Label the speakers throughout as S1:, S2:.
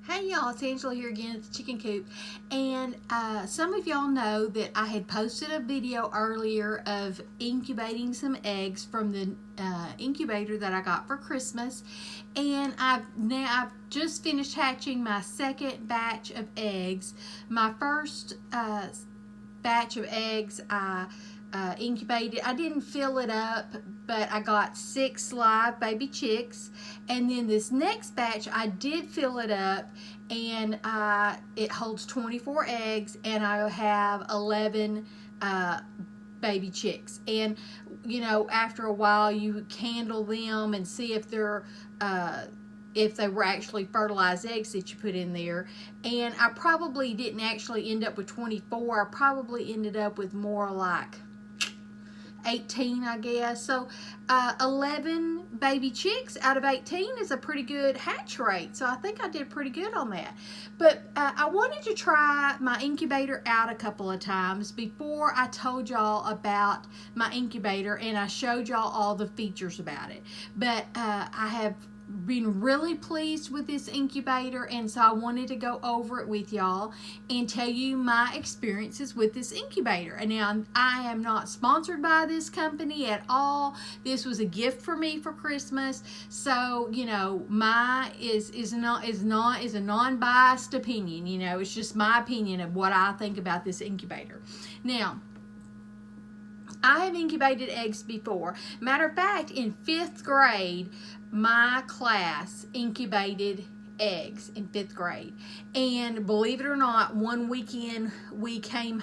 S1: Hey y'all, it's Angela here again at the Chicken Coop, and some of y'all know that I had posted a video earlier of incubating some eggs from the incubator that I got for Christmas, and I've just finished hatching my second batch of eggs. My first batch of eggs I incubated. I didn't fill it up, but I got 6 live baby chicks, and then this next batch I did fill it up, and it holds 24 eggs, and I have 11 baby chicks. And you know, after a while you candle them and see if they're if they were actually fertilized eggs that you put in there. And I probably didn't actually end up with 24. I probably ended up with more like 18, I guess. So 11 baby chicks out of 18 is a pretty good hatch rate. So I think I did pretty good on that. But I wanted to try my incubator out a couple of times before I told y'all about my incubator and I showed y'all all the features about it. But I have been really pleased with this incubator, and so I wanted to go over it with y'all and tell you my experiences with this incubator. And now I am not sponsored by this company at all. This was a gift for me for Christmas, so you know, my is a non-biased opinion. You know, it's just my opinion of what I think about this incubator. Now, I have incubated eggs before. Matter of fact, in 5th grade, my class incubated eggs in 5th grade. And believe it or not, one weekend we came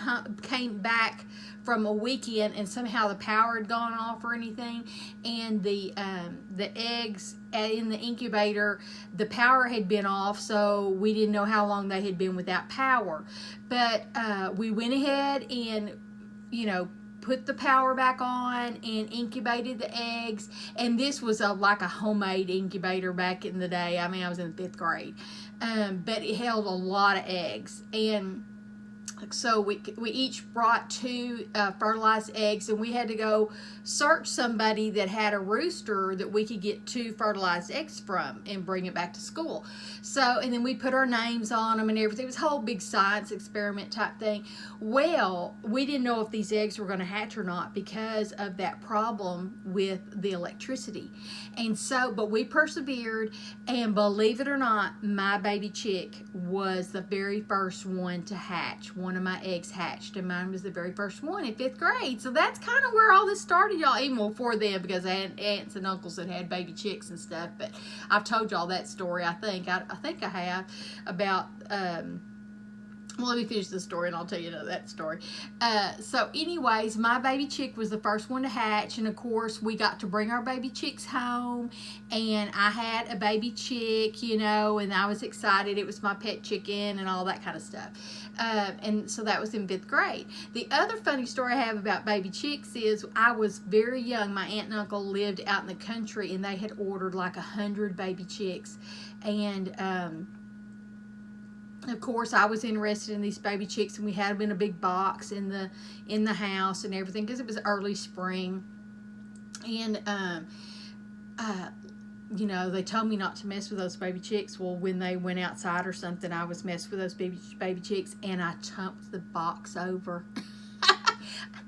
S1: back from a weekend and somehow the power had gone off or anything, and the eggs in the incubator, the power had been off, so we didn't know how long they had been without power. But we went ahead and, you know, put the power back on and incubated the eggs. And this was like a homemade incubator back in the day. I mean, I was in 5th grade, but it held a lot of eggs. And so we each brought 2 fertilized eggs, and we had to go search somebody that had a rooster that we could get 2 fertilized eggs from and bring it back to school. So, and then we put our names on them and everything. It was a whole big science experiment type thing. Well, we didn't know if these eggs were going to hatch or not because of that problem with the electricity. And so, but we persevered, and believe it or not, my baby chick was the very first one to hatch. One of my eggs hatched, and mine was the very first one in 5th grade. So that's kind of where all this started, y'all, even before then, because I had aunts and uncles that had baby chicks and stuff. But I've told y'all that story, I think I have, about well, let me finish the story and I'll tell you that story. So anyways, my baby chick was the first one to hatch, and of course we got to bring our baby chicks home, and I had a baby chick, you know, and I was excited. It was my pet chicken and all that kind of stuff. And so that was in 5th grade. The other funny story I have about baby chicks is I was very young. My aunt and uncle lived out in the country, and they had ordered like 100 baby chicks. And of course, I was interested in these baby chicks, and we had them in a big box in the house and everything, because it was early spring. And you know, they told me not to mess with those baby chicks. Well, when they went outside or something, I was messing with those baby chicks, and I tumped the box over.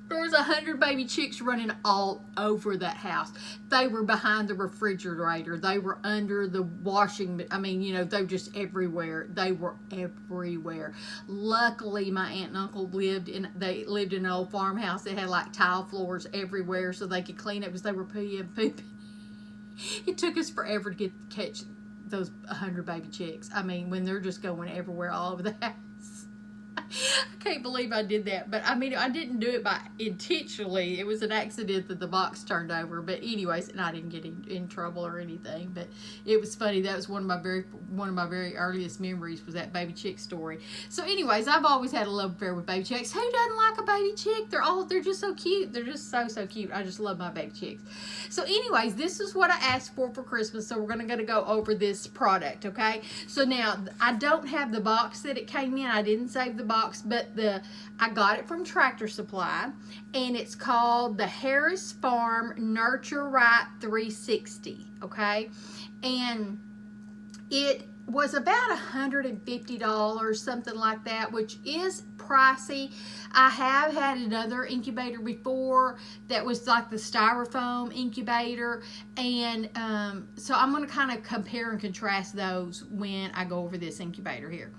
S1: There was 100 baby chicks running all over that house. They were behind the refrigerator. They were under the washing. I mean, you know, they were just everywhere. They were everywhere. Luckily, my aunt and uncle lived in an old farmhouse that had like tile floors everywhere, so they could clean up because they were pooping. It took us forever to catch those 100 baby chicks. I mean, when they're just going everywhere all over the house. I can't believe I did that. But I mean, I didn't do it intentionally. It was an accident that the box turned over. But anyways, and I didn't get in trouble or anything. But it was funny. That was one of my very earliest memories, was that baby chick story. So anyways, I've always had a love affair with baby chicks. Who doesn't like a baby chick? They're just so cute. They're just so cute. I just love my baby chicks. So anyways, this is what I asked for Christmas. So we're going to go over this product, okay? So now, I don't have the box that it came in. I didn't save the box, but I got it from Tractor Supply, and it's called the Harris Farm Nurture Right 360, okay? And it was about $150, something like that, which is pricey. I have had another incubator before that was like the styrofoam incubator, and so I'm going to kind of compare and contrast those when I go over this incubator here.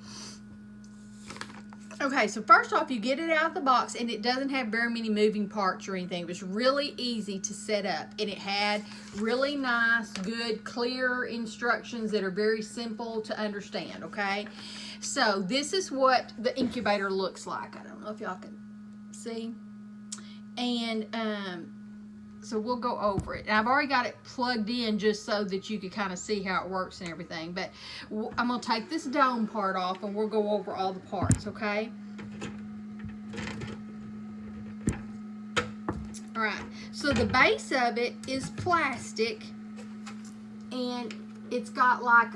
S1: Okay, so first off, you get it out of the box, and it doesn't have very many moving parts or anything. It was really easy to set up, and it had really nice, good, clear instructions that are very simple to understand, okay? So this is what the incubator looks like. I don't know if y'all can see. And so we'll go over it. And I've already got it plugged in just so that you can kind of see how it works and everything. But I'm going to take this dome part off, and we'll go over all the parts, okay? All right. So the base of it is plastic, and it's got like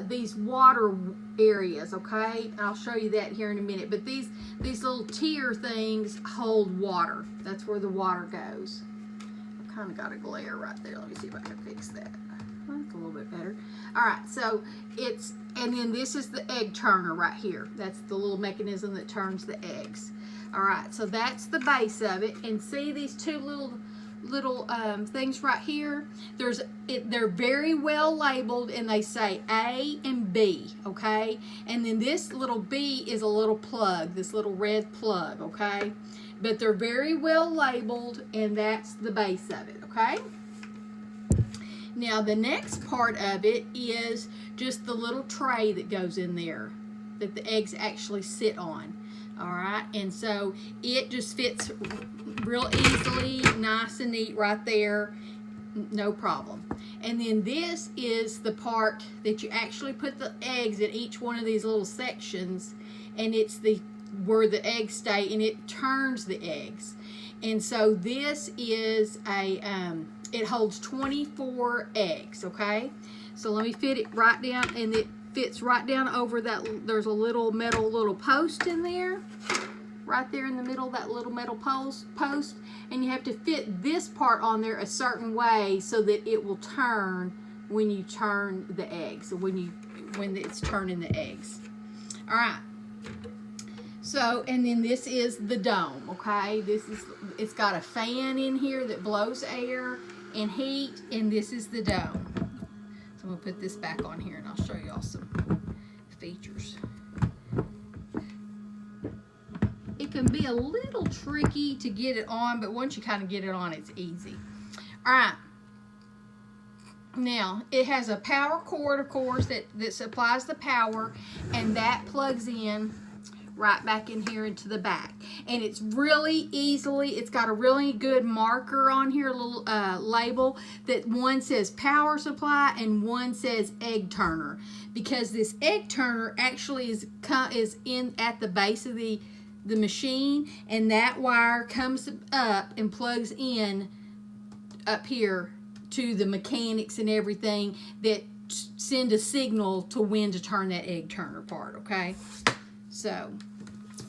S1: these water areas, okay? I'll show you that here in a minute. But these little tier things hold water. That's where the water goes. Kind of got a glare right there. Let me see if I can fix that. That's a little bit better. All right, so and then this is the egg turner right here. That's the little mechanism that turns the eggs. All right, so that's the base of it. And see these two little things right here? They're very well labeled, and they say A and B, okay? And then this little B is a little plug, this little red plug, okay? But they're very well labeled, and that's the base of it, okay? Now the next part of it is just the little tray that goes in there that the eggs actually sit on. All right, and so it just fits real easily, nice and neat right there, no problem. And then this is the part that you actually put the eggs in each one of these little sections, and it's where the eggs stay, and it turns the eggs. And so this is it holds 24 eggs, okay? So let me fit it right down, and it fits right down over that. There's a little metal post in there, right there in the middle, that little metal post, and you have to fit this part on there a certain way so that it will turn when you turn the eggs, so when it's turning the eggs. All right. So, and then this is the dome, okay? It's got a fan in here that blows air and heat, and this is the dome. So I'm gonna put this back on here, and I'll show y'all some features. It can be a little tricky to get it on, but once you kind of get it on, it's easy. All right. Now, it has a power cord, of course, that supplies the power, and that plugs in right back in here into the back. And it's really it's got a really good marker on here, a little label, that one says power supply and one says egg turner, because this egg turner actually is in at the base of the machine, and that wire comes up and plugs in up here to the mechanics and everything that send a signal to when to turn that egg turner part, okay? So,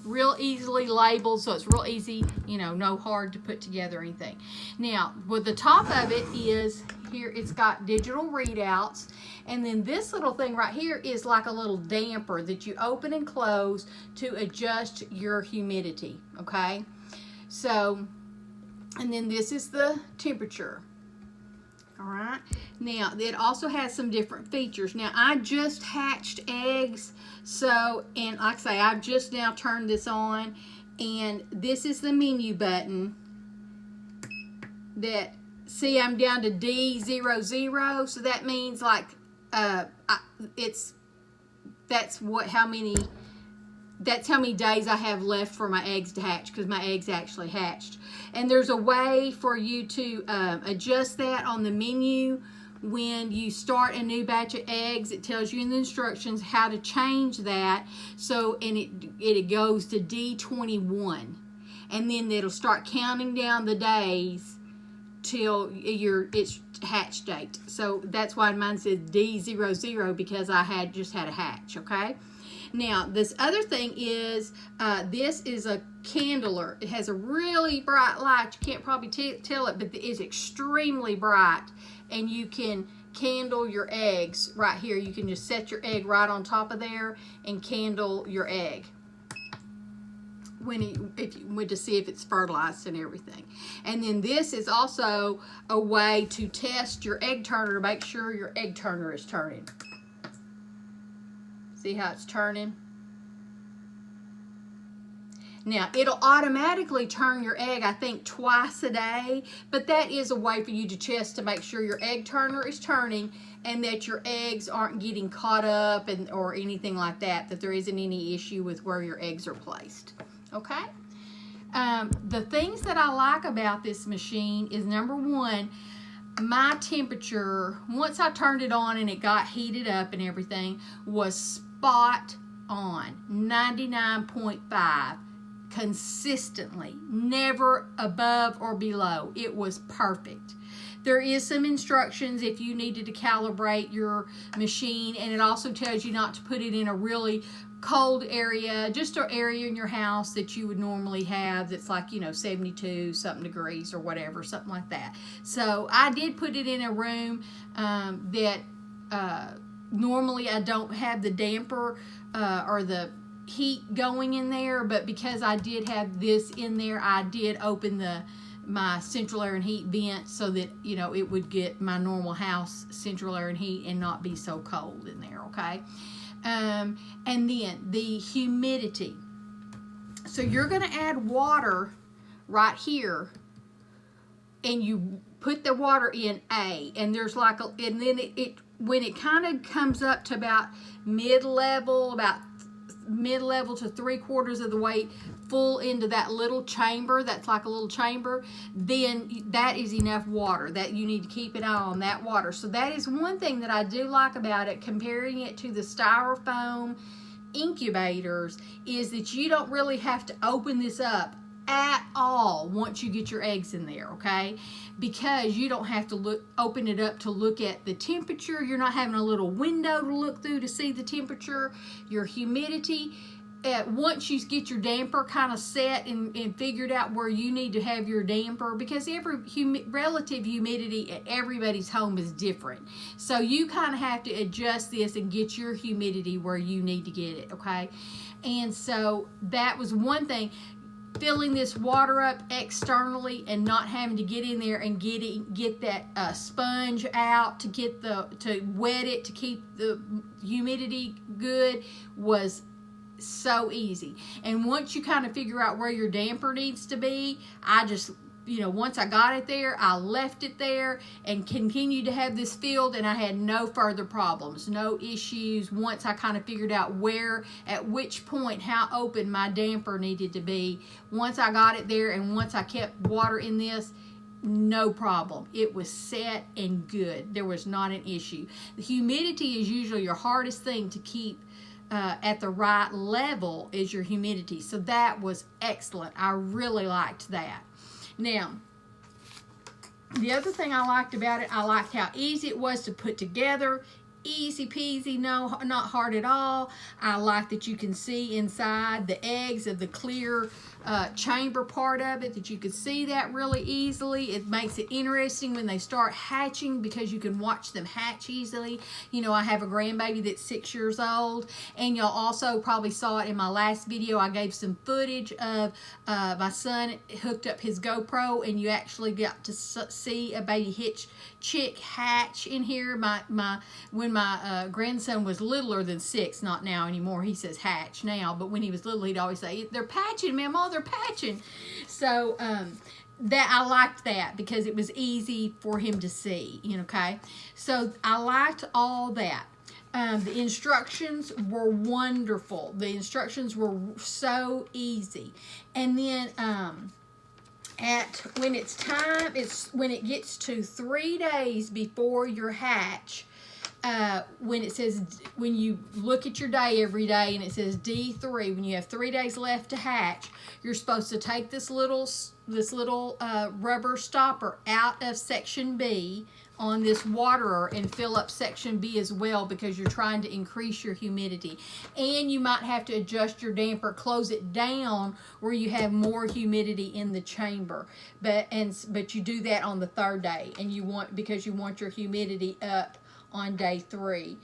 S1: real easily labeled, so it's real easy, no hard to put together or anything. Now, with the top of it is, here it's got digital readouts, and then this little thing right here is like a little damper that you open and close to adjust your humidity, okay? So, and then this is the temperature. All right, now it also has some different features. Now I just hatched eggs, so, and like I say, I've just now turned this on, and this is the menu button that, see, I'm down to D00, so that means like that's how many days I have left for my eggs to hatch, because my eggs actually hatched. And there's a way for you to adjust that on the menu. When you start a new batch of eggs, it tells you in the instructions how to change that. So, and it goes to D21. And then it'll start counting down the days till its hatch date. So that's why mine says D00, because I just had a hatch, okay? Now, this other thing is, this is a candler. It has a really bright light. You can't probably tell it, but it is extremely bright. And you can candle your eggs right here. You can just set your egg right on top of there and candle your egg to see if it's fertilized and everything. And then this is also a way to test your egg turner to make sure your egg turner is turning. See how it's turning? Now, it'll automatically turn your egg, I think, twice a day, but that is a way for you to test to make sure your egg turner is turning and that your eggs aren't getting caught up or anything like that, that there isn't any issue with where your eggs are placed. Okay? The things that I like about this machine is, number one, my temperature, once I turned it on and it got heated up and everything, was spot on, 99.5. consistently, never above or below. It was perfect. There is some instructions if you needed to calibrate your machine, and it also tells you not to put it in a really cold area, just an area in your house that you would normally have that's like, 72 something degrees or whatever, something like that. So I did put it in a room that normally I don't have the damper or the heat going in there, but because I did have this in there, I did open my central air and heat vent so that it would get my normal house central air and heat and not be so cold in there. Okay. And then the humidity. So you're going to add water right here, and you put the water in A, and there's like and then it when it kind of comes up to about mid-level to 3/4 of the way full into that little chamber, that's like a little chamber, then that is enough water. That you need to keep an eye on that water. So that is one thing that I do like about it, comparing it to the styrofoam incubators, is that you don't really have to open this up at all once you get your eggs in there, okay? Because you don't have to open it up to look at the temperature. You're not having a little window to look through to see the temperature, your humidity. Once you get your damper kind of set and figured out where you need to have your damper, because every relative humidity at everybody's home is different. So you kind of have to adjust this and get your humidity where you need to get it, okay? And so that was one thing. Filling this water up externally and not having to get in there and get that sponge out to wet it to keep the humidity good was so easy. And once you kind of figure out where your damper needs to be, I just once I got it there, I left it there and continued to have this filled, and I had no further problems, no issues. Once I kind of figured out at which point, how open my damper needed to be, once I got it there and once I kept water in this, no problem. It was set and good. There was not an issue. The humidity is usually your hardest thing to keep at the right level, is your humidity. So that was excellent. I really liked that. Now, the other thing I liked about it, I liked how easy it was to put together. Easy peasy, no, not hard at all. I like that you can see inside the eggs of the clear chamber part of it, that you can see that really easily. It makes it interesting when they start hatching, because you can watch them hatch easily. I have a grandbaby that's 6 years old, and y'all also probably saw it in my last video. I gave some footage of my son hooked up his GoPro, and you actually got to see a baby chick hatch in here. When my grandson was littler than 6, not now anymore, he says hatch now, but when he was little, he'd always say, "They're patching, Mama, they're patching." So that I liked that, because it was easy for him to see, okay? So I liked all that. The instructions were wonderful. The instructions were so easy. And then when it gets to 3 days before your hatch, when you look at your day every day and it says D3, when you have 3 days left to hatch, you're supposed to take this little rubber stopper out of section B on this waterer and fill up section B as well, because you're trying to increase your humidity. And you might have to adjust your damper, close it down where you have more humidity in the chamber. But you do that on the 3rd day, and because you want your humidity up on day 3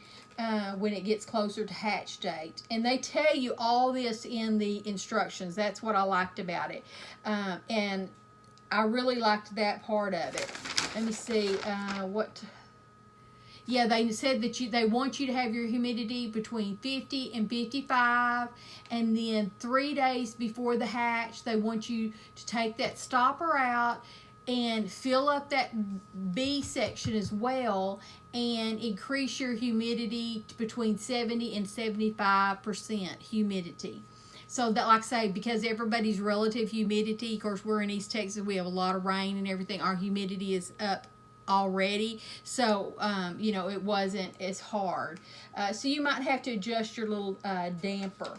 S1: when it gets closer to hatch date. And they tell you all this in the instructions. That's what I liked about it. And I really liked that part of it. Let me see yeah, they said that they want you to have your humidity between 50 and 55, and then 3 days before the hatch, they want you to take that stopper out and fill up that B section as well and increase your humidity to between 70 and 75% humidity. So that, like I say, because everybody's relative humidity, of course, we're in East Texas, we have a lot of rain and everything, our humidity is up already, so you know, it wasn't as hard. So you might have to adjust your little damper.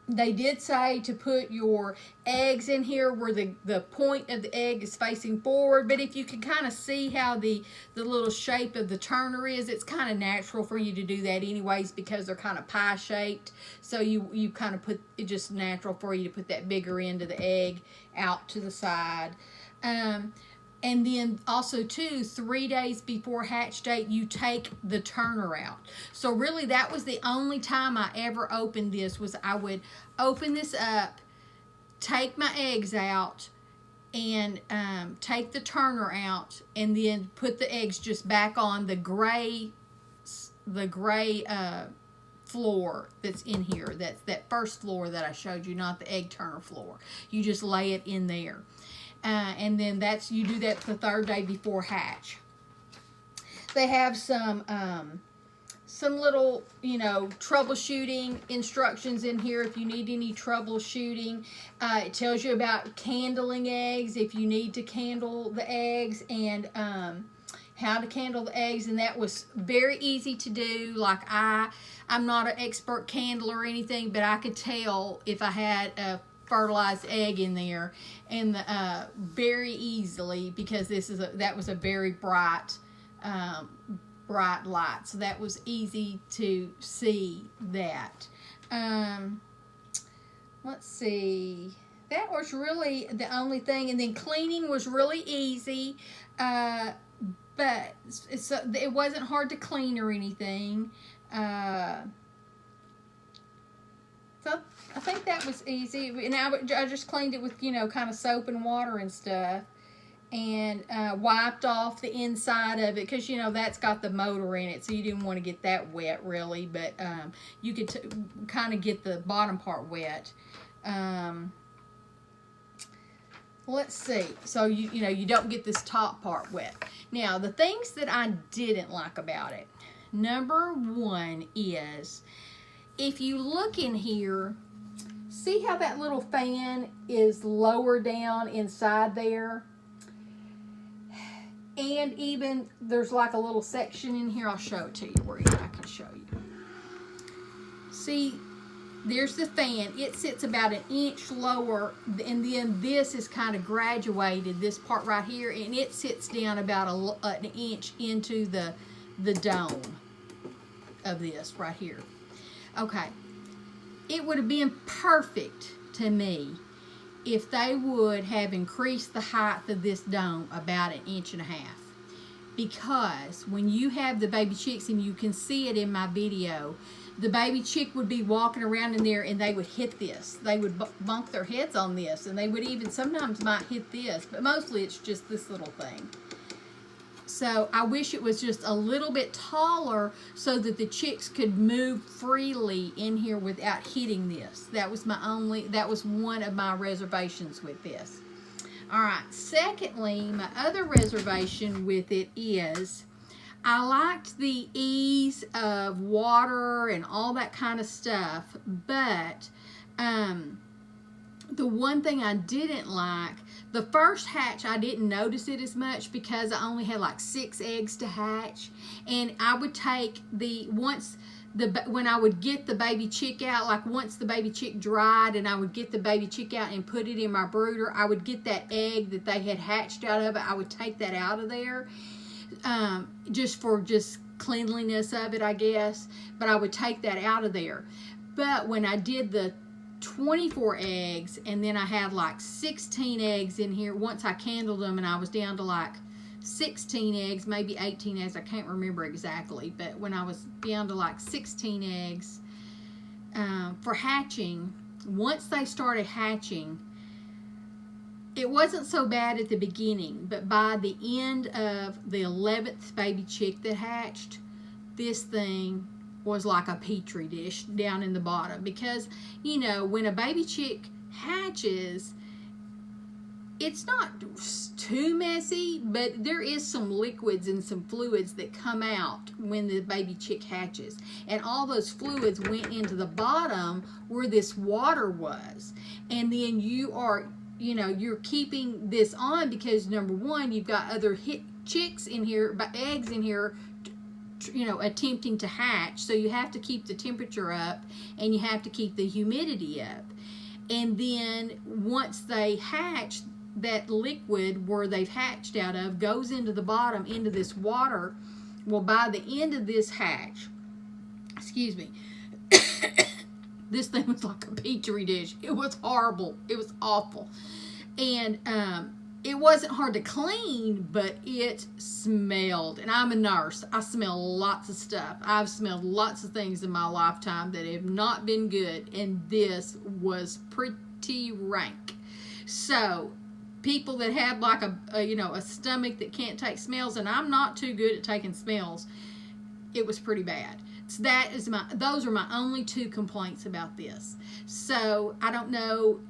S1: They did say to put your eggs in here where the point of the egg is facing forward, but if you can kind of see how the little shape of the turner is, it's kind of natural for you to do that anyways, because they're kind of pie shaped. So you kind of put it, just natural for you to put that bigger end of the egg out to the side. And then also too, 3 days before hatch date, you take the turner out. So really that was the only time I ever opened this, was I would open this up, take my eggs out, and take the turner out, and then put the eggs just back on the gray floor that's in here. That's that first floor that I showed you, not the egg turner floor. You just lay it in there. And then you do that the 3rd day before hatch. They have some little, you know, troubleshooting instructions in here if you need any troubleshooting. It tells you about candling eggs, if you need to candle the eggs, and how to candle the eggs, and that was very easy to do. Like I'm not an expert candler or anything, but I could tell if I had a fertilized egg in there, and very easily, because that was a very bright light, so that was easy to see that. Let's see, that was really the only thing. And then cleaning was really easy, but it wasn't hard to clean or anything. So I think that was easy. And I just cleaned it with, you know, kind of soap and water and stuff, and wiped off the inside of it, because, you know, that's got the motor in it, so you didn't want to get that wet really, but you could kind of get the bottom part wet. Let's see. So you know, you don't get this top part wet. Now, the things that I didn't like about it, number 1 is, if you look in here, see how that little fan is lower down inside there? And even there's like a little section in here. I'll show it to you where I can show you. See, there's the fan. It sits about 1 inch lower, and then this is kind of graduated, this part right here, and it sits down about 1 inch into the dome of this right here. Okay, it would have been perfect to me if they would have increased the height of this dome about 1.5 inches, because when you have the baby chicks, and you can see it in my video, the baby chick would be walking around in there, and they would hit this. They would bump their heads on this, and they would even sometimes might hit this, but mostly it's just this little thing. So I wish it was just a little bit taller so that the chicks could move freely in here without hitting this. That was one of my reservations with this. All right, secondly, my other reservation with it is, I liked the ease of water and all that kind of stuff, but the one thing I didn't like, the first hatch, I didn't notice it as much because I only had like 6 eggs to hatch, and I would take when I would get the baby chick out, like once the baby chick dried and I would get the baby chick out and put it in my brooder, I would get that egg that they had hatched out of it, I would take that out of there, just for cleanliness of it, I guess, but I would take that out of there. But when I did the 24 eggs, and then I had like 16 eggs in here once I candled them, and I was down to like 16 eggs, maybe 18 eggs, I can't remember exactly, but when I was down to like 16 eggs for hatching, once they started hatching, it wasn't so bad at the beginning, but by the end of the 11th baby chick that hatched, this thing was like a petri dish down in the bottom. Because, you know, when a baby chick hatches, it's not too messy, but there is some liquids and some fluids that come out when the baby chick hatches. And all those fluids went into the bottom where this water was. And then you're keeping this on because, number one, you've got other chicks in here, eggs in here, attempting to hatch. So you have to keep the temperature up and you have to keep the humidity up. And then once they hatch, that liquid where they've hatched out of goes into the bottom, into this water. Well, by the end of this hatch, excuse me, this thing was like a petri dish. It was horrible. It was awful. And it wasn't hard to clean, but it smelled. And I'm a nurse. I smell lots of stuff. I've smelled lots of things in my lifetime that have not been good. And this was pretty rank. So people that have like a stomach that can't take smells, and I'm not too good at taking smells, it was pretty bad. So those are my only two complaints about this. So I don't know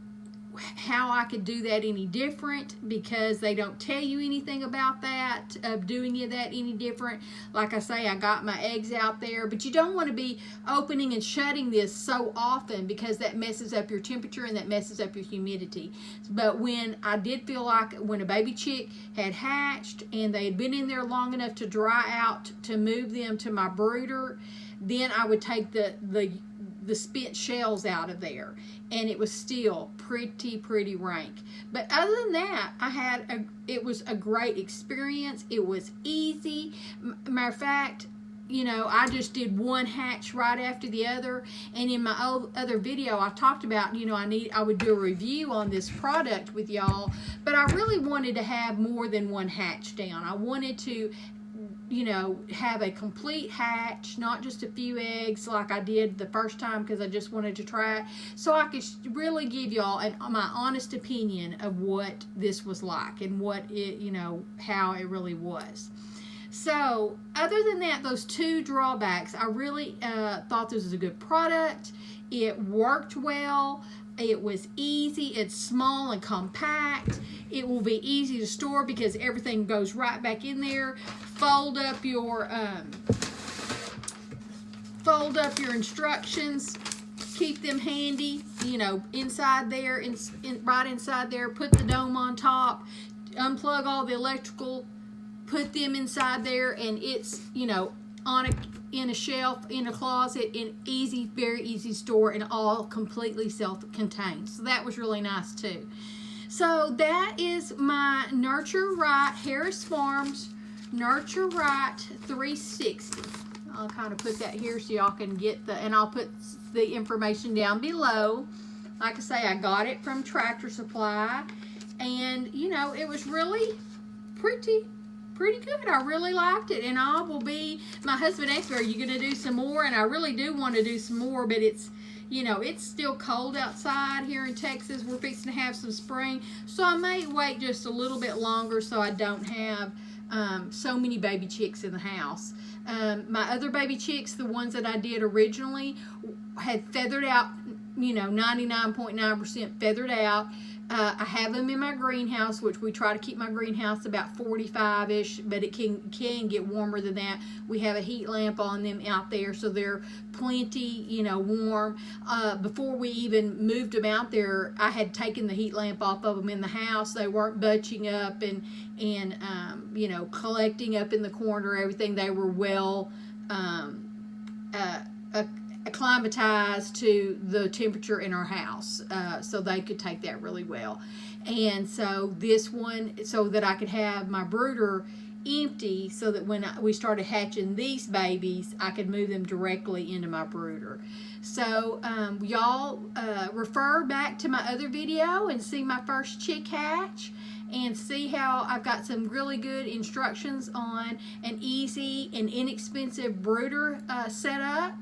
S1: how I could do that any different, because they don't tell you anything about that, of doing that any different. Like I say, I got my eggs out there, but you don't want to be opening and shutting this so often, because that messes up your temperature and that messes up your humidity. But when I did feel like when a baby chick had hatched and they had been in there long enough to dry out to move them to my brooder, then I would take the spent shells out of there, and it was still pretty rank. But other than that, it was a great experience. It was easy. Matter of fact, I just did one hatch right after the other. And in my other video, I talked about, I would do a review on this product with y'all, but I really wanted to have more than one hatch down. I wanted to have a complete hatch, not just a few eggs like I did the first time, because I just wanted to try it, so I could really give y'all my honest opinion of what this was like and what it, how it really was. So other than that, those two drawbacks, I really thought this was a good product. It worked well. It was easy. It's small and compact. It will be easy to store because everything goes right back in there. Fold up your instructions. Keep them handy. Inside there, right inside there. Put the dome on top. Unplug all the electrical. Put them inside there, and it's in a shelf, in a closet, in very easy store, and all completely self-contained. So that was really nice too. So that is my Nurture Right, Harris Farms Nurture Right 360. I'll kind of put that here so y'all can get and I'll put the information down below. Like I say, I got it from Tractor Supply, and it was really pretty good. I really liked it, and my husband asked me, are you going to do some more? And I really do want to do some more, but it's still cold outside here in Texas. We're fixing to have some spring, so I may wait just a little bit longer so I don't have so many baby chicks in the house. My other baby chicks, the ones that I did originally, had feathered out, 99.9% feathered out. I have them in my greenhouse, which we try to keep my greenhouse about 45-ish, but it can get warmer than that. We have a heat lamp on them out there, so they're plenty, warm. Before we even moved them out there, I had taken the heat lamp off of them in the house. They weren't bunching up and collecting up in the corner, everything. They were well acclimatized to the temperature in our house, so they could take that really well. And so this one, so that I could have my brooder empty, so that when we started hatching these babies, I could move them directly into my brooder. So y'all refer back to my other video and see my first chick hatch. and see how I've got some really good instructions on an easy and inexpensive brooder setup,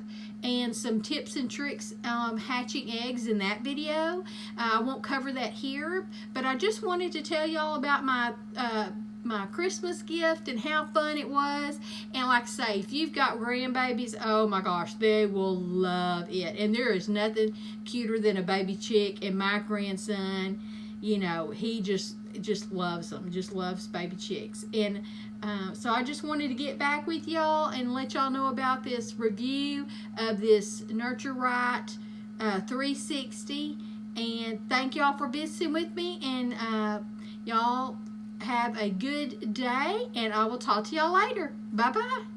S1: and some tips and tricks hatching eggs in that video. I won't cover that here, but I just wanted to tell y'all about my Christmas gift and how fun it was. And like I say, if you've got grandbabies, oh my gosh, they will love it. And there is nothing cuter than a baby chick. And my grandson, you know, he just loves them, just loves baby chicks. And so I just wanted to get back with y'all and let y'all know about this review of this Nurture Right 360. And thank y'all for visiting with me. And y'all have a good day, and I will talk to y'all later. Bye-bye.